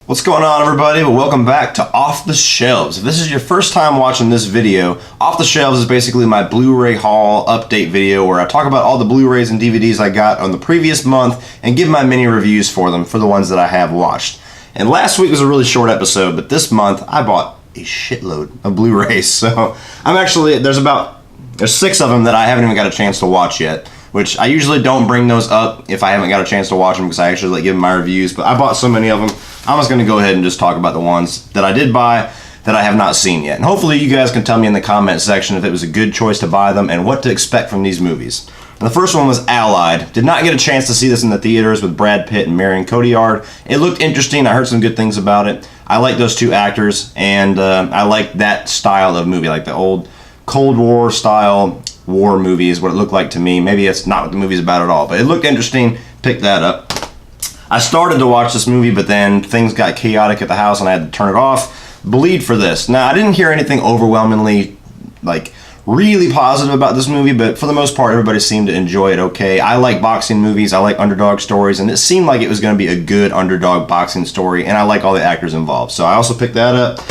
What's going on, everybody? Well, welcome back to Off the Shelves. If this is your first time watching this video, Off the Shelves is basically my Blu-ray haul update video where I talk about all the Blu-rays and DVDs I got on the previous month and give my mini reviews for them for the ones that I have watched. And last week was a really short episode, but this month I bought a shitload of Blu-rays. So there's 6 of them that I haven't even got a chance to watch yet, which I usually don't bring those up if I haven't got a chance to watch them because I actually like giving my reviews, but I bought so many of them. I'm just going to go ahead and just talk about the ones that I did buy that I have not seen yet. And hopefully you guys can tell me in the comment section if it was a good choice to buy them and what to expect from these movies. And the first one was Allied. Did not get a chance to see this in the theaters with Brad Pitt and Marion Cotillard. It looked interesting. I heard some good things about it. I like those two actors, and I like that style of movie, like the old Cold War style war movies, what it looked like to me. Maybe it's not what the movie's about at all, but it looked interesting. Picked that up. I started to watch this movie, but then things got chaotic at the house and I had to turn it off. Bleed for this. Now, I didn't hear anything overwhelmingly, really positive about this movie, but for the most part, everybody seemed to enjoy it okay. I like boxing movies, I like underdog stories, and it seemed like it was going to be a good underdog boxing story, and I like all the actors involved. So I also picked that up.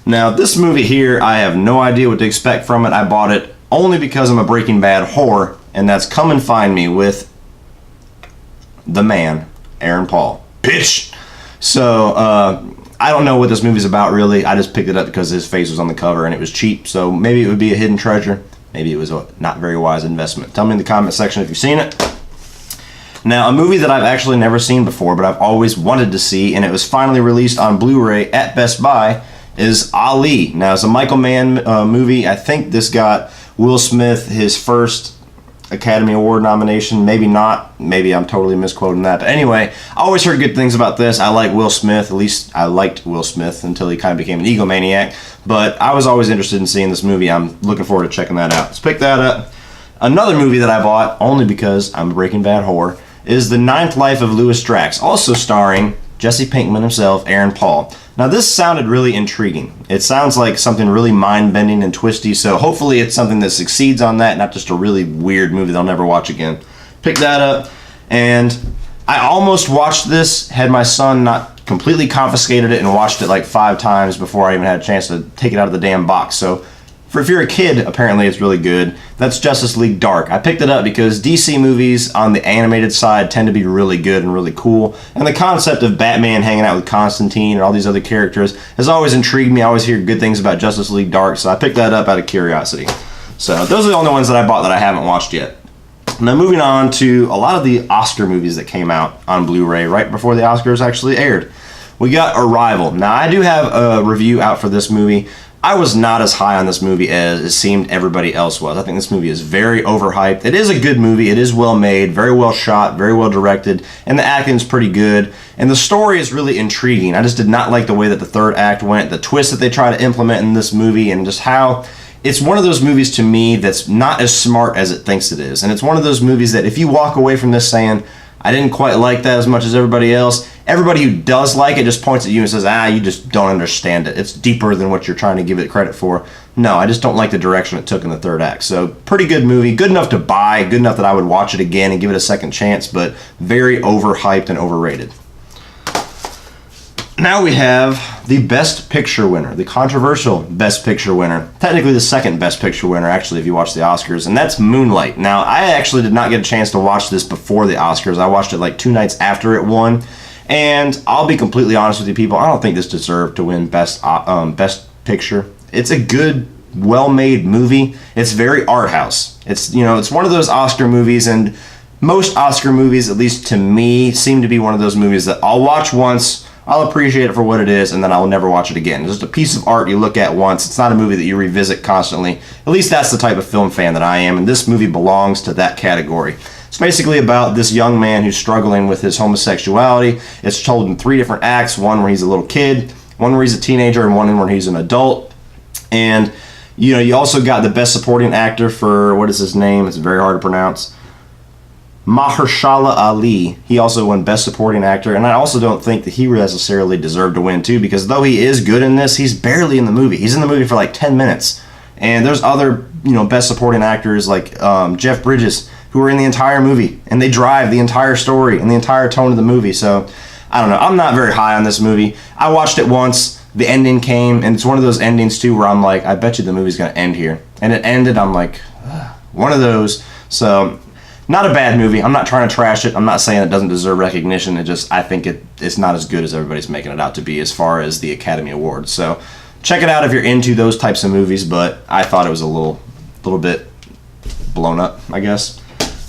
Now, this movie here, I have no idea what to expect from it. I bought it only because I'm a Breaking Bad whore, and that's Come and Find Me with the man, Aaron Paul. Bitch! So, I don't know what this movie's about, really. I just picked it up because his face was on the cover and it was cheap, so maybe it would be a hidden treasure. Maybe it was a not very wise investment. Tell me in the comment section if you've seen it. Now, a movie that I've actually never seen before, but I've always wanted to see, and it was finally released on Blu-ray at Best Buy, is Ali. Now, it's a Michael Mann movie. I think this got Will Smith his first Academy Award nomination. Maybe not. Maybe I'm totally misquoting that. But anyway, I always heard good things about this. I like Will Smith. At least I liked Will Smith until he kind of became an egomaniac. But I was always interested in seeing this movie. I'm looking forward to checking that out. Let's pick that up. Another movie that I bought, only because I'm a Breaking Bad whore, is The Ninth Life of Louis Drax, also starring Jesse Pinkman himself, Aaron Paul. Now, this sounded really intriguing. It sounds like something really mind-bending and twisty, so hopefully it's something that succeeds on that, not just a really weird movie that I'll never watch again. Picked that up, and I almost watched this, had my son not completely confiscated it and watched it like 5 times before I even had a chance to take it out of the damn box. So, if you're a kid, apparently it's really good. That's Justice League Dark. I picked it up because DC movies on the animated side tend to be really good and really cool. And the concept of Batman hanging out with Constantine and all these other characters has always intrigued me. I always hear good things about Justice League Dark, so I picked that up out of curiosity. So those are the only ones that I bought that I haven't watched yet. Now moving on to a lot of the Oscar movies that came out on Blu-ray right before the Oscars actually aired. We got Arrival. Now I do have a review out for this movie. I was not as high on this movie as it seemed everybody else was. I think this movie is very overhyped. It is a good movie. It is well made, very well shot, very well directed, and the acting is pretty good. And the story is really intriguing. I just did not like the way that the third act went, the twist that they try to implement in this movie, and just how it's one of those movies to me that's not as smart as it thinks it is. And it's one of those movies that if you walk away from this saying, I didn't quite like that as much as everybody else, everybody who does like it just points at you and says, you just don't understand it. It's deeper than what you're trying to give it credit for. No, I just don't like the direction it took in the third act. So, pretty good movie. Good enough to buy. Good enough that I would watch it again and give it a second chance, but very overhyped and overrated. Now we have the Best Picture winner, the controversial Best Picture winner. Technically the second Best Picture winner, actually, if you watch the Oscars, and that's Moonlight. Now, I actually did not get a chance to watch this before the Oscars. I watched it like 2 nights after it won, and I'll be completely honest with you people, I don't think this deserved to win Best Picture. It's a good, well-made movie. It's very art house. It's one of those Oscar movies, and most Oscar movies, at least to me, seem to be one of those movies that I'll watch once, I'll appreciate it for what it is, and then I'll never watch it again. It's just a piece of art you look at once. It's not a movie that you revisit constantly. At least that's the type of film fan that I am, and this movie belongs to that category. It's basically about this young man who's struggling with his homosexuality. It's told in 3 different acts, one where he's a little kid, one where he's a teenager, and one where he's an adult. And, you also got the Best Supporting Actor for, what is his name? It's very hard to pronounce. Mahershala Ali. He also won Best Supporting Actor, and I also don't think that he necessarily deserved to win too, because though he is good in this, he's barely in the movie. He's in the movie for like 10 minutes. And there's other, Best Supporting Actors like Jeff Bridges, who are in the entire movie, and they drive the entire story and the entire tone of the movie. So I don't know. I'm not very high on this movie. I watched it once. The ending came, and it's one of those endings too where I'm like, I bet you the movie's gonna end here. And it ended. I'm like, ugh. One of those. So, not a bad movie. I'm not trying to trash it. I'm not saying it doesn't deserve recognition. I think it's not as good as everybody's making it out to be as far as the Academy Awards. So, check it out if you're into those types of movies. But I thought it was a little bit blown up, I guess.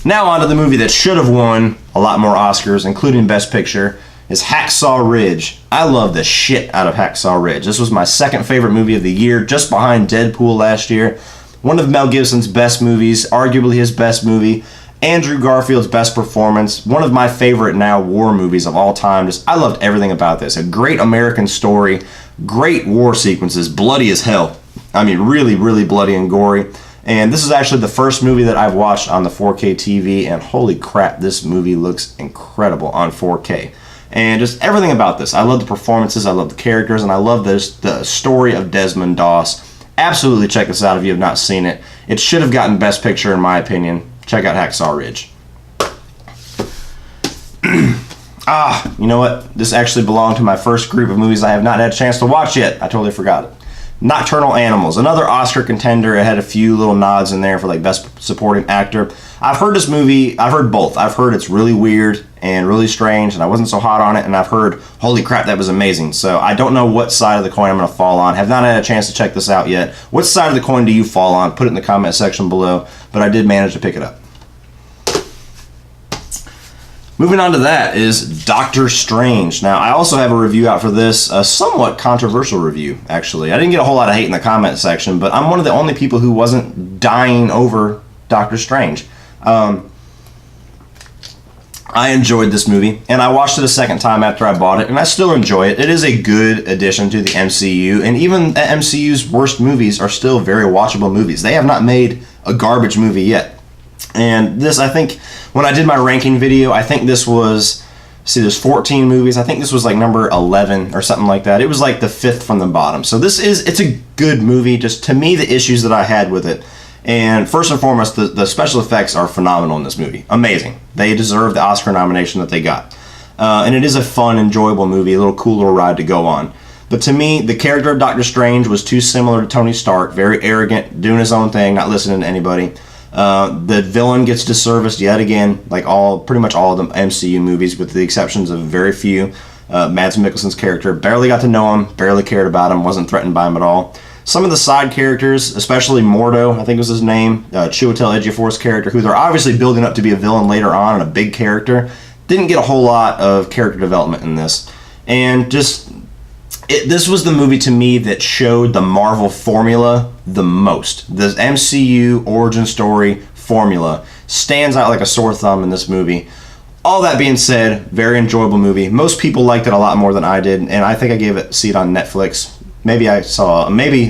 Now on to the movie that should have won a lot more Oscars, including Best Picture, is Hacksaw Ridge. I love the shit out of Hacksaw Ridge. This was my second favorite movie of the year, just behind Deadpool last year. One of Mel Gibson's best movies, arguably his best movie. Andrew Garfield's best performance. One of my favorite now war movies of all time. I loved everything about this. A great American story, great war sequences, bloody as hell. I mean, really, really bloody and gory. And this is actually the first movie that I've watched on the 4K TV, and holy crap, this movie looks incredible on 4K. And just everything about this. I love the performances, I love the characters, and I love the story of Desmond Doss. Absolutely check this out if you have not seen it. It should have gotten Best Picture in my opinion. Check out Hacksaw Ridge. You know what? This actually belonged to my first group of movies I have not had a chance to watch yet. I totally forgot it. Nocturnal Animals, another Oscar contender. It had a few little nods in there for like Best Supporting Actor. I've heard this movie, I've heard both. I've heard it's really weird and really strange, and I wasn't so hot on it, and I've heard, holy crap, that was amazing. So I don't know what side of the coin I'm going to fall on. Have not had a chance to check this out yet. What side of the coin do you fall on? Put it in the comment section below, but I did manage to pick it up. Moving on to that is Doctor Strange. Now, I also have a review out for this, a somewhat controversial review, actually. I didn't get a whole lot of hate in the comment section, but I'm one of the only people who wasn't dying over Doctor Strange. I enjoyed this movie, and I watched it a second time after I bought it, and I still enjoy it. It is a good addition to the MCU, and even the MCU's worst movies are still very watchable movies. They have not made a garbage movie yet. And this, I think, when I did my ranking video, I think this was, see, there's 14 movies. I think this was like number 11 or something like that. It was like the 5th from the bottom. So it's a good movie. Just to me, the issues that I had with it. And first and foremost, the special effects are phenomenal in this movie. Amazing. They deserve the Oscar nomination that they got. And it is a fun, enjoyable movie, a little cool little ride to go on. But to me, the character of Doctor Strange was too similar to Tony Stark. Very arrogant, doing his own thing, not listening to anybody. The villain gets disserviced yet again, like pretty much all of the MCU movies, with the exceptions of very few. Mads Mikkelsen's character, barely got to know him, barely cared about him, wasn't threatened by him at all. Some of the side characters, especially Mordo, I think was his name, Chiwetel Ejiofor's character, who they're obviously building up to be a villain later on and a big character, didn't get a whole lot of character development in this. And this was the movie to me that showed the Marvel formula the most. The MCU origin story formula stands out like a sore thumb in this movie. All that being said, very enjoyable movie. Most people liked it a lot more than I did, and I think I gave it, see it on Netflix. Maybe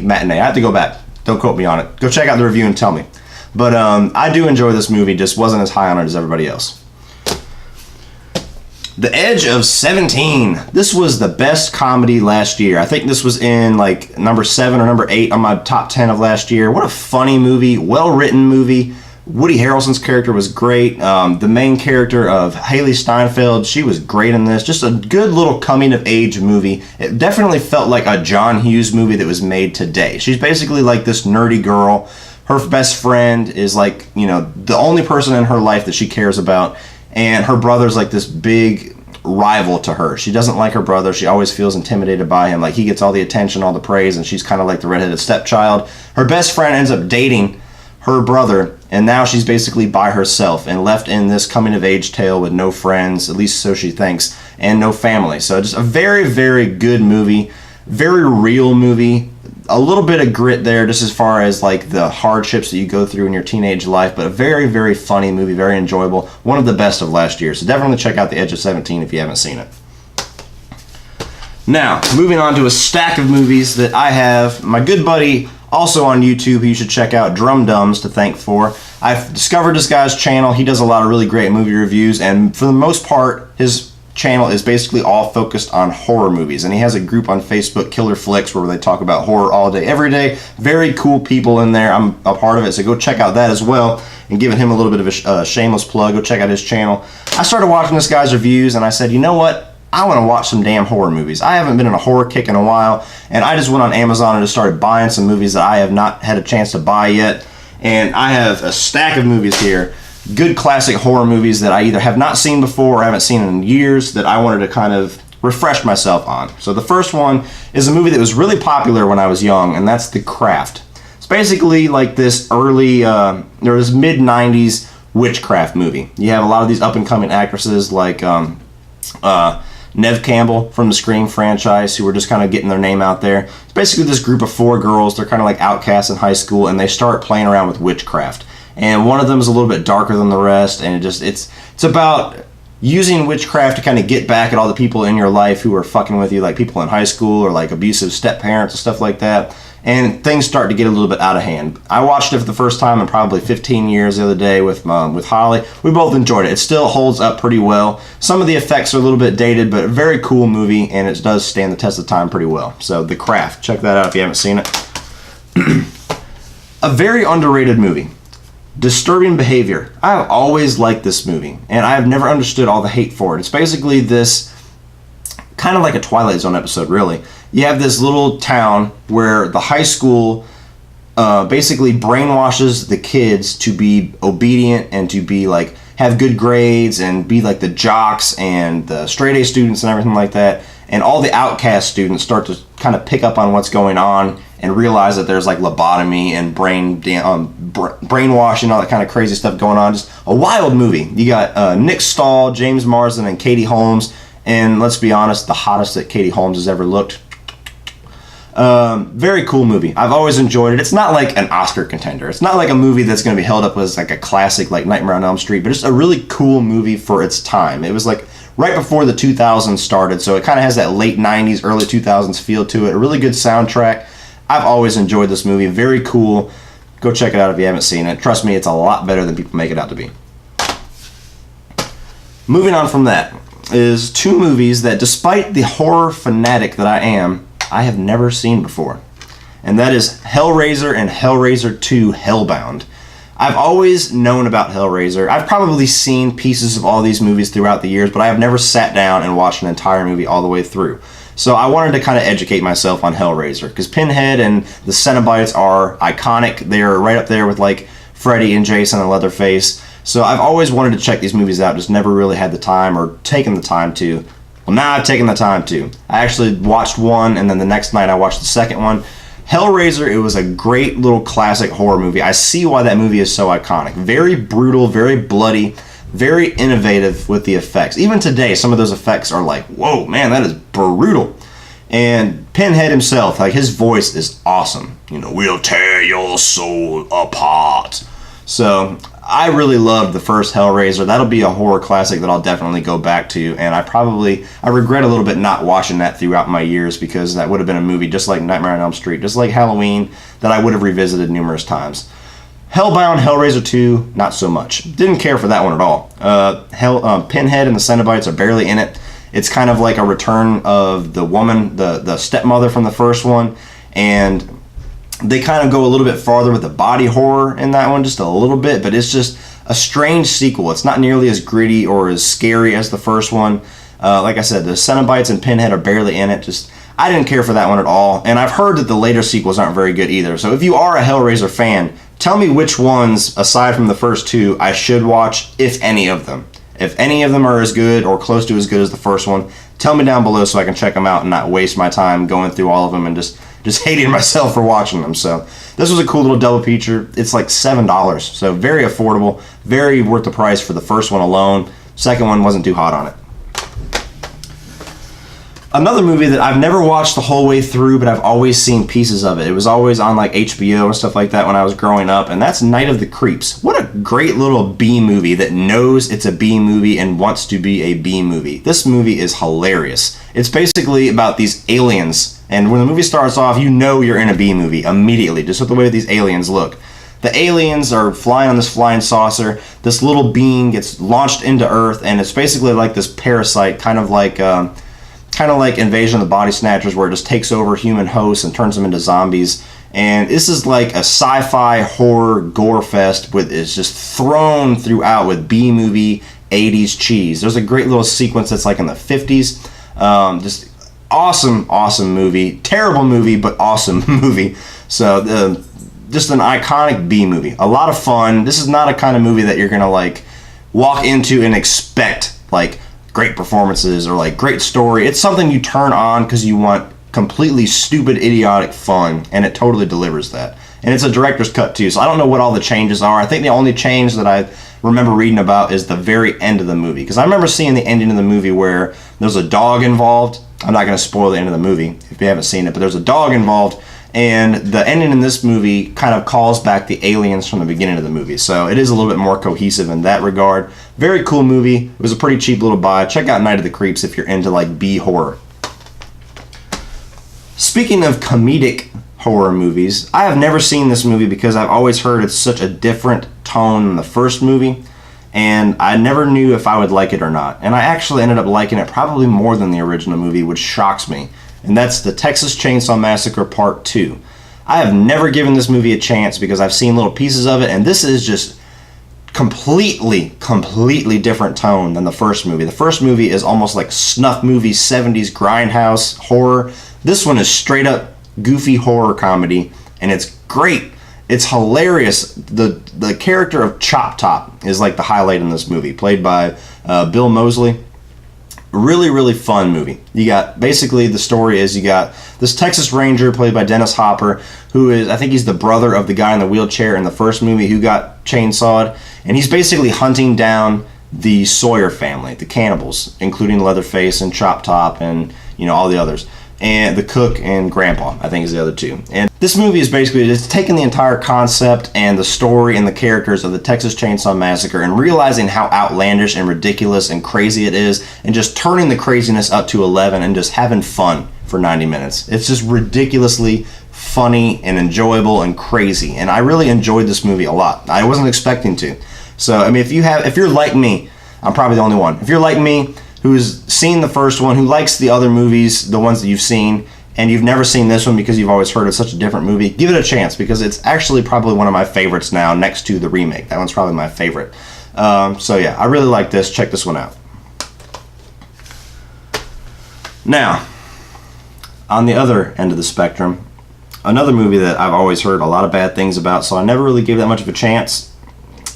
Matinee. I have to go back. Don't quote me on it. Go check out the review and tell me. But I do enjoy this movie, just wasn't as high on it as everybody else. The Edge of 17. This was the best comedy last year. I think this was in like number 7 or number 8 on my top 10 of last year. What a funny movie, well-written movie. Woody Harrelson's character was great. The main character of Haley Steinfeld, she was great in this. Just a good little coming-of-age movie. It definitely felt like a John Hughes movie that was made today. She's basically like this nerdy girl. Her best friend is like, you know, the only person in her life that she cares about. And her brother's like this big rival to her. She doesn't like her brother. She always feels intimidated by him. Like, he gets all the attention, all the praise, and she's kind of like the redheaded stepchild. Her best friend ends up dating her brother, and now she's basically by herself and left in this coming-of-age tale with no friends, at least so she thinks, and no family. So just a very, very good movie. Very real movie. A little bit of grit there just as far as like the hardships that you go through in your teenage life, but a very, very funny movie, very enjoyable. One of the best of last year. So definitely check out The Edge of 17 if you haven't seen it. Now, moving on to a stack of movies that I have. My good buddy, also on YouTube, who you should check out, Drum Dums, to thank for. I've discovered this guy's channel. He does a lot of really great movie reviews, and for the most part, his channel is basically all focused on horror movies, and he has a group on Facebook, Killer Flicks, where they talk about horror all day, every day. Very cool people in there. I'm a part of it, so go check out that as well. And giving him a little bit of a shameless plug, go check out his channel. I started watching this guy's reviews, and I said, you know what? I want to watch some damn horror movies. I haven't been in a horror kick in a while, and I just went on Amazon and just started buying some movies that I have not had a chance to buy yet. And I have a stack of movies here, good classic horror movies that I either have not seen before or haven't seen in years that I wanted to kind of refresh myself on. So the first one is a movie that was really popular when I was young, and that's The Craft. It's basically like this early, there was mid-90s witchcraft movie. You have a lot of these up-and-coming actresses like Neve Campbell from the Scream franchise who were just kind of getting their name out there. It's basically this group of 4 girls. They're kind of like outcasts in high school, and they start playing around with witchcraft. And one of them is a little bit darker than the rest, and it's about using witchcraft to kind of get back at all the people in your life who are fucking with you, like people in high school or like abusive step parents and stuff like that. And things start to get a little bit out of hand. I watched it for the first time in probably 15 years the other day with Holly. We both enjoyed it. It still holds up pretty well. Some of the effects are a little bit dated, but a very cool movie, and it does stand the test of time pretty well. So The Craft, check that out if you haven't seen it. A very underrated movie. Disturbing Behavior. I've always liked this movie, and I have never understood all the hate for it. It's basically this, kind of like a Twilight Zone episode, really. You have this little town where the high school basically brainwashes the kids to be obedient and to be like, have good grades and be like the jocks and the straight A students and everything like that. And all the outcast students start to kind of pick up on what's going on and realize that there's like lobotomy and brainwashing, all that kind of crazy stuff going on. Just a wild movie. You got Nick Stahl, James Marsden, and Katie Holmes. And let's be honest, the hottest that Katie Holmes has ever looked. Very cool movie. I've always enjoyed it. It's not like an Oscar contender. It's not like a movie that's going to be held up as like a classic like Nightmare on Elm Street, but it's a really cool movie for its time. It was like right before the 2000s started, so it kind of has that late 90s, early 2000s feel to it. A really good soundtrack. I've always enjoyed this movie. Very cool. Go check it out if you haven't seen it. Trust me, it's a lot better than people make it out to be. Moving on from that is 2 movies that, despite the horror fanatic that I am, I have never seen before. And that is Hellraiser and Hellraiser 2 Hellbound. I've always known about Hellraiser. I've probably seen pieces of all these movies throughout the years, but I have never sat down and watched an entire movie all the way through. So I wanted to kind of educate myself on Hellraiser, because Pinhead and the Cenobites are iconic. They're right up there with like Freddy and Jason and Leatherface. So I've always wanted to check these movies out, just never really had the time or taken the time to. Well, now I've taken the time to. I actually watched one, and then the next night I watched the second one. Hellraiser, it was a great little classic horror movie. I see why that movie is so iconic. Very brutal, very bloody, very innovative with the effects. Even today, some of those effects are like, whoa, man, that is brutal. And Pinhead himself, like his voice is awesome. You know, we'll tear your soul apart. So I really loved the first Hellraiser. That'll be a horror classic that I'll definitely go back to, and I regret a little bit not watching that throughout my years, because that would have been a movie just like Nightmare on Elm Street, just like Halloween, that I would have revisited numerous times. Hellbound, Hellraiser 2, not so much. Didn't care for that one at all. Pinhead and the Cenobites are barely in it. It's kind of like a return of the woman, the stepmother from the first one, and they kind of go a little bit farther with the body horror in that one, just a little bit, but it's just a strange sequel. It's not nearly as gritty or as scary as the first one. Like I said, the Cenobites and Pinhead are barely in it. I didn't care for that one at all, and I've heard that the later sequels aren't very good either. So if you are a Hellraiser fan, tell me which ones, aside from the first 2, I should watch, if any of them. If any of them are as good or close to as good as the first one, tell me down below so I can check them out and not waste my time going through all of them and just hating myself for watching them. So this was a cool little double feature. It's like $7, so very affordable, very worth the price for the first one alone. Second one wasn't too hot on it. Another movie that I've never watched the whole way through, but I've always seen pieces of it. It was always on like HBO and stuff like that when I was growing up, and that's Night of the Creeps. What a great little B movie that knows it's a B movie and wants to be a B movie. This movie is hilarious. It's basically about these aliens, and when the movie starts off, you know you're in a B movie immediately, just with the way these aliens look. The aliens are flying on this flying saucer. This little being gets launched into Earth, and it's basically like this parasite, kind of like Invasion of the Body Snatchers, where it just takes over human hosts and turns them into zombies. And this is like a sci-fi horror gore fest it's just thrown throughout with B-movie 80s cheese. There's a great little sequence that's like in the 50s. Just awesome movie. Terrible movie, but awesome movie. So just an iconic B movie. A lot of fun. This is not a kind of movie that you're gonna like walk into and expect like great performances or like great story. It's something you turn on because you want completely stupid, idiotic fun, and it totally delivers that. And it's a director's cut too, so I don't know what all the changes are. I think the only change that I remember reading about is the very end of the movie, because I remember seeing the ending of the movie where there's a dog involved. I'm not going to spoil the end of the movie if you haven't seen it, but there's a dog involved, and the ending in this movie kind of calls back the aliens from the beginning of the movie, so it is a little bit more cohesive in that regard. Very cool movie. It was a pretty cheap little buy. Check out Night of the Creeps if you're into like B horror. Speaking of comedic horror movies, I have never seen this movie because I've always heard it's such a different tone than the first movie, and I never knew if I would like it or not. And I actually ended up liking it probably more than the original movie, which shocks me. And that's the Texas Chainsaw Massacre Part 2. I have never given this movie a chance because I've seen little pieces of it, and this is just completely different tone than the first movie. The first movie is almost like snuff movie 70s grindhouse horror. This one is straight up goofy horror comedy, and it's great. It's hilarious. The character of Chop Top is like the highlight in this movie, played by Bill Moseley. Really fun movie. You got, basically the story is you got this Texas Ranger played by Dennis Hopper, who is, I think he's the brother of the guy in the wheelchair in the first movie who got chainsawed, and he's basically hunting down the Sawyer family, the cannibals, including Leatherface and Chop Top and, you know, all the others. And the cook and grandpa, I think, is the other two. And this movie is basically just taking the entire concept and the story and the characters of the Texas Chainsaw Massacre and realizing how outlandish and ridiculous and crazy it is, and just turning the craziness up to 11 and just having fun for 90 minutes. It's just ridiculously funny and enjoyable and crazy, and I really enjoyed this movie a lot. I wasn't expecting to. So, I mean, if you're like me, I'm probably the only one. If you're like me, who's seen the first one, who likes the other movies, the ones that you've seen, and you've never seen this one because you've always heard it's such a different movie, give it a chance, because it's actually probably one of my favorites now, next to the remake. That one's probably my favorite. So yeah, I really like this. Check this one out. Now, on the other end of the spectrum, another movie that I've always heard a lot of bad things about, so I never really gave that much of a chance.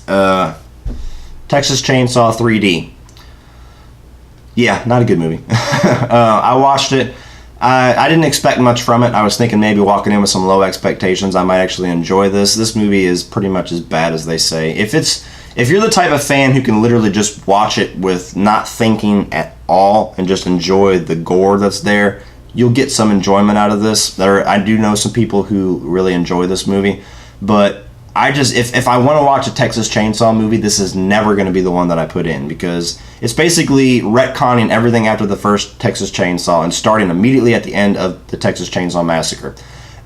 Texas Chainsaw 3D. Yeah, not a good movie. I watched it. I didn't expect much from it. I was thinking maybe walking in with some low expectations, I might actually enjoy this. This movie is pretty much as bad as they say. If you're the type of fan who can literally just watch it with not thinking at all and just enjoy the gore that's there, you'll get some enjoyment out of this. I do know some people who really enjoy this movie, but if I want to watch a Texas Chainsaw movie, this is never going to be the one that I put in, because it's basically retconning everything after the first Texas Chainsaw and starting immediately at the end of the Texas Chainsaw Massacre.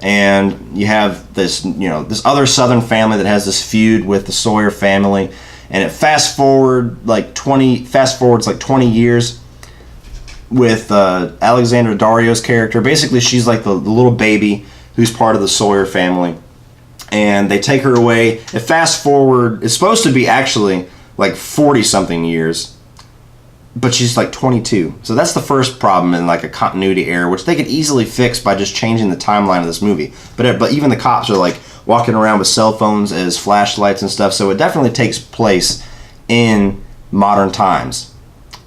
And you have this, this other Southern family that has this feud with the Sawyer family, and it fast forwards like 20 years with Alexandra Dario's character. Basically, she's like the little baby who's part of the Sawyer family. And they take her away. It fast forward, it's supposed to be actually like 40-something years, but she's like 22. So that's the first problem in like a continuity error, which they could easily fix by just changing the timeline of this movie. But even the cops are like walking around with cell phones as flashlights and stuff, so it definitely takes place in modern times.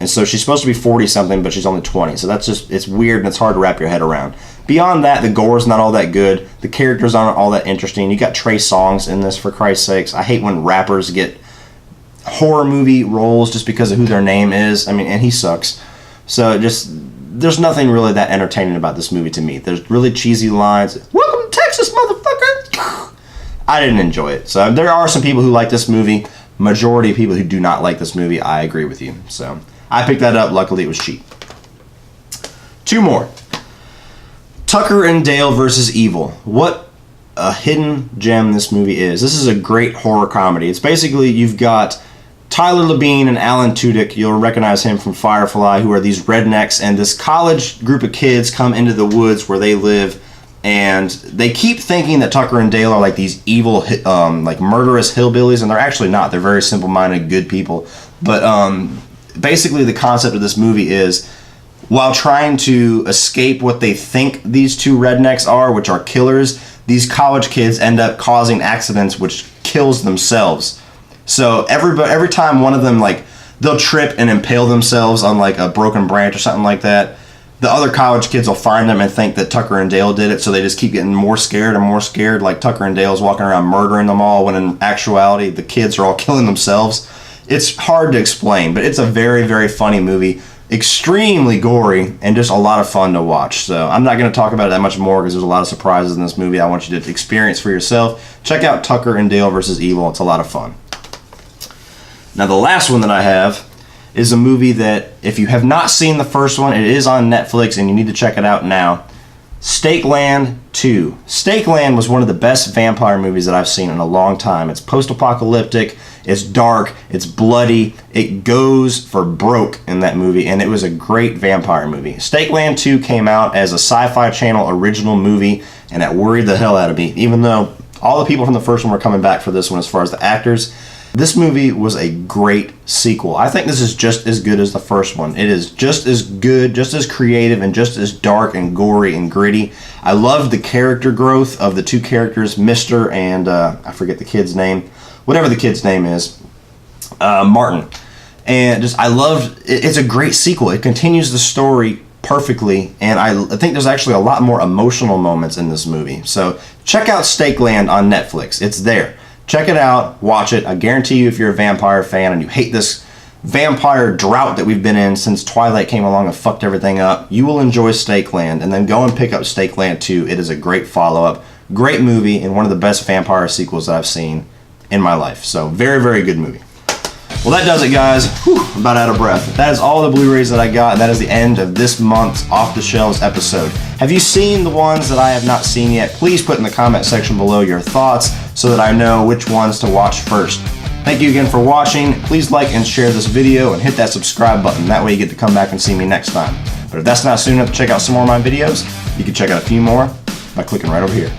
And so she's supposed to be 40-something, but she's only 20. So it's weird, and it's hard to wrap your head around. Beyond that, the gore's not all that good. The characters aren't all that interesting. You got Trey Songz in this, for Christ's sakes. I hate when rappers get horror movie roles just because of who their name is. I mean, and he sucks. So there's nothing really that entertaining about this movie to me. There's really cheesy lines. Welcome to Texas, motherfucker! I didn't enjoy it. So there are some people who like this movie. Majority of people who do not like this movie, I agree with you. So I picked that up. Luckily, it was cheap. Two more. Tucker and Dale versus Evil. What a hidden gem this movie is. This is a great horror comedy. It's basically, you've got Tyler Labine and Alan Tudyk. You'll recognize him from Firefly, who are these rednecks, and this college group of kids come into the woods where they live, and they keep thinking that Tucker and Dale are like these evil, like murderous hillbillies, and they're actually not. They're very simple-minded, good people. But basically the concept of this movie is while trying to escape what they think these two rednecks are, which are killers, these college kids end up causing accidents which kills themselves. So every time one of them, like, they'll trip and impale themselves on like a broken branch or something like that, the other college kids will find them and think that Tucker and Dale did it, so they just keep getting more scared and more scared, like Tucker and Dale's walking around murdering them all, when in actuality the kids are all killing themselves. It's hard to explain, but it's a very, very funny movie. Extremely gory and just a lot of fun to watch. So I'm not going to talk about it that much more because there's a lot of surprises in this movie I want you to experience for yourself. Check out Tucker and Dale vs. Evil. It's a lot of fun. Now the last one that I have is a movie that, if you have not seen the first one, it is on Netflix and you need to check it out now. Stakeland 2. Stakeland was one of the best vampire movies that I've seen in a long time. It's post-apocalyptic, it's dark, it's bloody, it goes for broke in that movie, and it was a great vampire movie. Stakeland 2 came out as a Sci-Fi Channel original movie, and it worried the hell out of me, even though all the people from the first one were coming back for this one as far as the actors. This movie was a great sequel. I think this is just as good as the first one. It is just as good, just as creative, and just as dark and gory and gritty. I loved the character growth of the two characters, Mr. and I forget the kid's name. Whatever the kid's name is. Martin. And just, I loved, it's a great sequel. It continues the story perfectly, and I think there's actually a lot more emotional moments in this movie. So check out Stakeland on Netflix. It's there. Check it out, watch it. I guarantee you, if you're a vampire fan and you hate this vampire drought that we've been in since Twilight came along and fucked everything up, you will enjoy Stakeland, and then go and pick up Stakeland 2. It is a great follow-up, great movie, and one of the best vampire sequels that I've seen in my life. So very, very good movie. Well, that does it, guys. Whew, I'm about out of breath. That is all the Blu-rays that I got, and that is the end of this month's Off the Shelves episode. Have you seen the ones that I have not seen yet? Please put in the comment section below your thoughts so that I know which ones to watch first. Thank you again for watching. Please like and share this video and hit that subscribe button. That way you get to come back and see me next time. But if that's not soon enough to check out some more of my videos, you can check out a few more by clicking right over here.